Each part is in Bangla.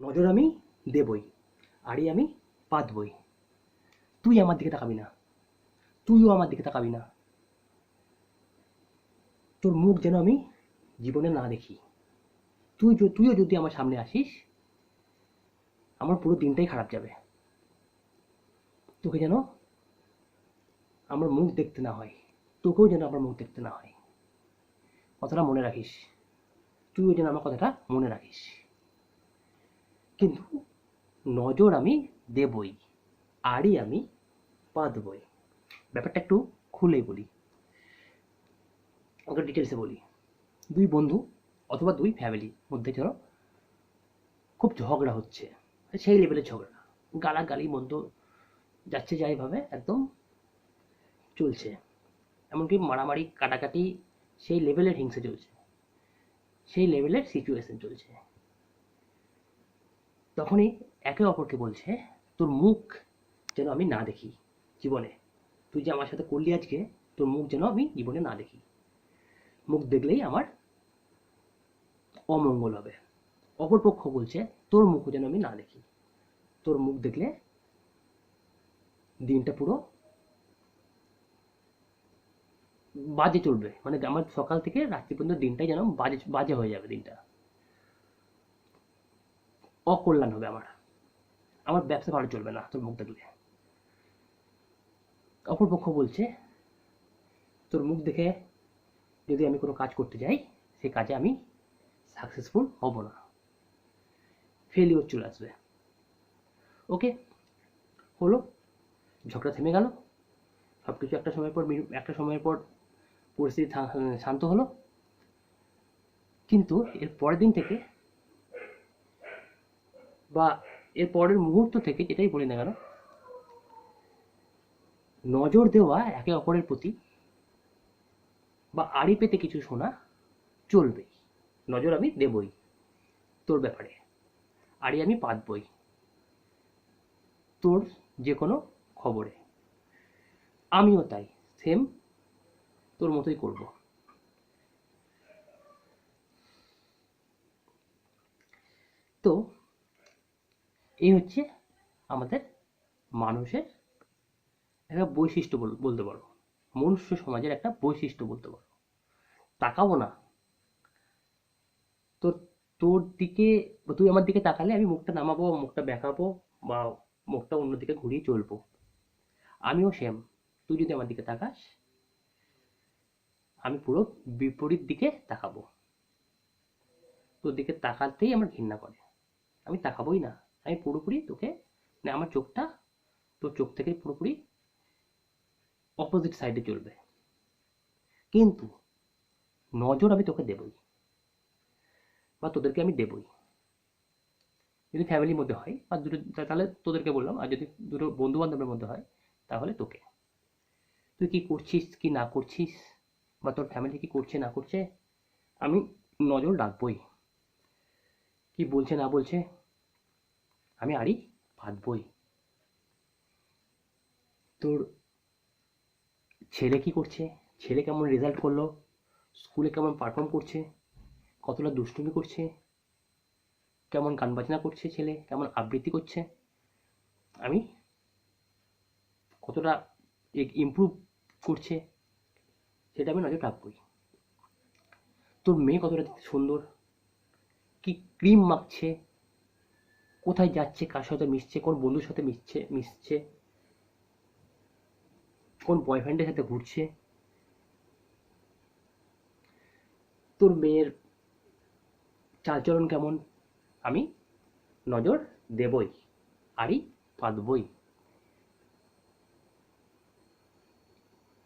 নজর আমি দেবই, আড়ি আমি পাতবই। তুই আমার দিকে তাকাবি না, তুইও আমার দিকে তাকাবি না। তোর মুখ যেন আমি জীবনে না দেখি। তুইও যদি আমার সামনে আসিস, আমার পুরো দিনটাই খারাপ যাবে। তোকে যেন আমার মুখ দেখতে না হয়, তোকেও যেন আমার মুখ দেখতে না হয়। কথাটা মনে রাখিস, তুইও যেন আমার কথাটা মনে রাখিস। কিন্তু নজর আমি দেবই, আড়ি আমি পাতবই। ব্যাপারটা একটু খুলেই বলি, ওকে ডিটেলসে বলি। দুই বন্ধু অথবা দুই ফ্যামিলির মধ্যে ধরো খুব ঝগড়া হচ্ছে, সেই লেভেলের ঝগড়া, গালাগালি মধ্য যাচ্ছে যাইভাবে একদম চলছে, এমনকি মারামারি কাটাকাটি, সেই লেভেলের হিংসা চলছে, সেই লেভেলের সিচুয়েশন চলছে। তখনই একে অপরকে বলছে, তোর মুখ যেন আমি না দেখি জীবনে। তুই যে আমার সাথে করলি আজকে, তোর মুখ যেন আমি জীবনে না দেখি। মুখ দেখলেই আমার অমঙ্গল হবে। অপরপক্ষ বলছে, তোর মুখ যেন আমি না দেখি, তোর মুখ দেখলে দিনটা পুরো বাজে চলবে, মানে আমার সকাল থেকে রাত্রি পর্যন্ত দিনটাই যেন বাজে বাজে হয়ে যাবে। দিনটা অকল্যাণ হবে আমার, আমার ব্যবসা ভালো চলবে না তোর মুখ দেখলে। অপরপক্ষ বলছে, তোর মুখ দেখে যদি আমি কোনো কাজ করতে যাই, সেই কাজে আমি সাকসেসফুল হব না, ফেলিওর চলে আসবে। ওকে, হলো, ঝগড়া থেমে গেল, সব কিছু একটা সময়ের পর পরিস্থিতি শান্ত হলো। কিন্তু এর পরের দিন থেকে বা এর পরের মুহূর্ত থেকে, যেটাই বলি না কেন, নজর দেওয়া একে অপরের প্রতি বা আড়ি পেতে কিছু শোনা চলবেই। নজর আমি দেবই তোর ব্যাপারে, আড়ি আমি পাতবই তোর যে কোনো খবরে। আমিও তাই, সেম তোর মতোই করব। তো এই হচ্ছে আমাদের মানুষের একটা বৈশিষ্ট্য বলতে পারো, মনুষ্য সমাজের একটা বৈশিষ্ট্য বলতে পারো। তাকাবো না তোর তোর দিকে, তুই আমার দিকে তাকালে আমি মুখটা নামাবো, মুখটা বেঁকাবো, বা মুখটা অন্যদিকে ঘুরিয়ে চলবো। আমিও সেম, তুই যদি আমার দিকে তাকাস, আমি পুরো বিপরীত দিকে তাকাবো। তোর দিকে তাকাতেই আমার ঘৃণা করে, আমি তাকাবোই না। আমি পুরোপুরি তোকে, মানে আমার চোখটা তোর চোখ থেকে পুরোপুরি অপোজিট সাইডে চলবে। কিন্তু নজর আমি তোকে দেবই, বা তোদেরকে আমি দেবই। যদি ফ্যামিলির মধ্যে হয় বা দুটো, তাহলে তোদেরকে বললাম, আর যদি দুটো বন্ধু বান্ধবের মধ্যে হয় তাহলে তোকে। তুই কি করছিস কি না করছিস, বা তোর ফ্যামিলি কি করছে না করছে, আমি নজর রাখবই। কি বলছে না বলছে, আমি আড়ি পাতবই। তোর ছেলে কি করছে, ছেলে কেমন রেজাল্ট করলো, স্কুলে কেমন পারফর্ম করছে, কতটা দুষ্টুমি করছে, কেমন গান বাজনা করছে, ছেলে কেমন আবৃত্তি করছে, আমি কতটা ইমপ্রুভ করছে, সেটা আমি নজর রাখবই। তোর মেয়ে কতটা দেখতে সুন্দর, কি ক্রিম মাখছে, কোথায় যাচ্ছে, কার সাথে মিশছে, কোন বন্ধুর সাথে মিশছে, কোন বয়ফ্রেন্ডের সাথে ঘুরছে, তোর মেয়ের চালচলন কেমন, আমি নজর দেবই, আড়ি পাতবই।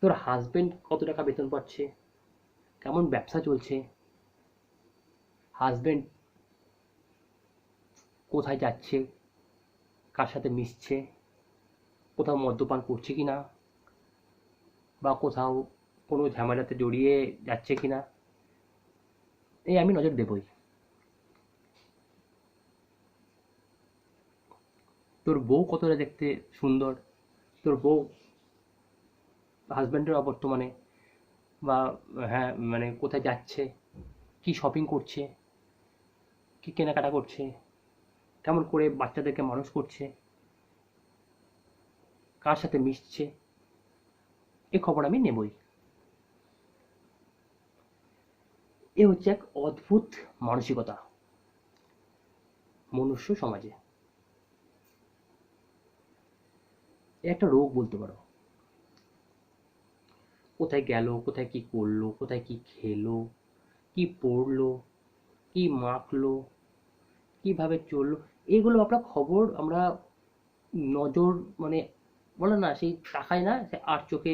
তোর হাজবেন্ড কত টাকা বেতন পাচ্ছে, কেমন ব্যবসা চলছে, হাজবেন্ড কোথায় যাচ্ছে, কার সাথে মিশছে, কোথাও মদ্যপান করছে কিনা, বা কোথাও কোনো ঝামেলাতে জড়িয়ে যাচ্ছে কিনা, এই আমি নজর দেবই। তোর বউ কতটা দেখতে সুন্দর, তোর বউ হাজব্যান্ডের অবর্তমানে, বা হ্যাঁ মানে কোথায় যাচ্ছে, কি শপিং করছে, কি কেনাকাটা করছে, কেমন করে বাচ্চাদেরকে মানুষ করছে, কার সাথে মিশছে, এ খবর আমি নেবই। এ হচ্ছে এক অদ্ভুত মানসিকতা মনুষ্য সমাজে। এ একটা রোগ বলতে পারো। কোথায় গেল, কোথায় কি করলো, কোথায় কি খেলো, কি পড়লো, কি মাখলো, কিভাবে চললো, এগুলো আমরা খবর আমরা নজর মানে বলে না সেই তাকায় না, সে আর চোখে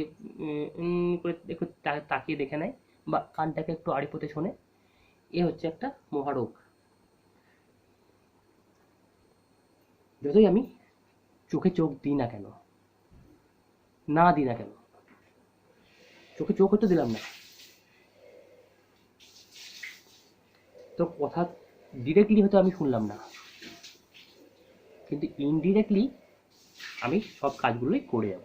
করে একটু তাকিয়ে দেখে নেয় বা কানটাকে একটু আড়ি পেতে শোনে। এ হচ্ছে একটা মহারোগ। যতই আমি চোখে চোখ দিই না কেন, না দিই না কেন, চোখে চোখ হয়তো দিলাম না, তোর কথা ডিরেক্টলি হয়তো আমি শুনলাম না, কিন্তু ইনডিরেক্টলি আমি সব কাজগুলোই করে যাব।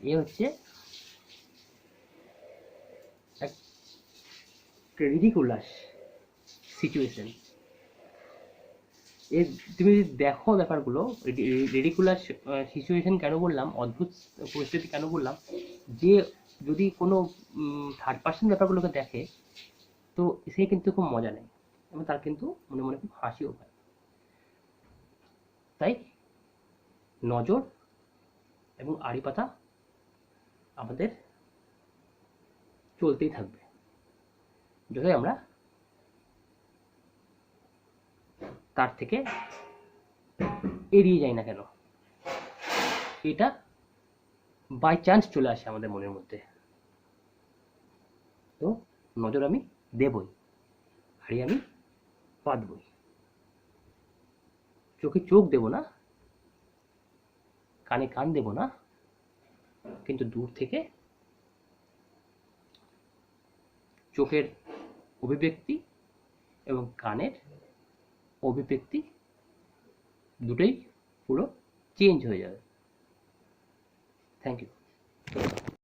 এ হচ্ছে এক রিডিকুলাস সিচুয়েশন। এর তুমি যদি দেখো ব্যাপারগুলো, রিডিকুলাস সিচুয়েশন কেন বললাম, অদ্ভুত পরিস্থিতি কেন বললাম, যে যদি কোনো থার্ড পার্সন ব্যাপারগুলোকে দেখে তো সে কিন্তু খুব মজা নেয় এবং তার কিন্তু মনে মনে খুব হাসিও পায়। তাই নজর এবং আড়ি পাতা আমাদের চলতেই থাকবে যতই আমরা তার থেকে এড়িয়ে যাই না কেন। এটা বাই চান্স চলে আসে আমাদের মনের মধ্যে, তো নজর আমি দেবই, হাড়ি আমি পাতবই। চোখে চোখ দেব না, কানে কান দেব না, কিন্তু দূর থেকে চোখের অভিব্যক্তি এবং কানের অভিব্যক্তি দুটোই পুরো চেঞ্জ হয়ে যাবে। Thank you.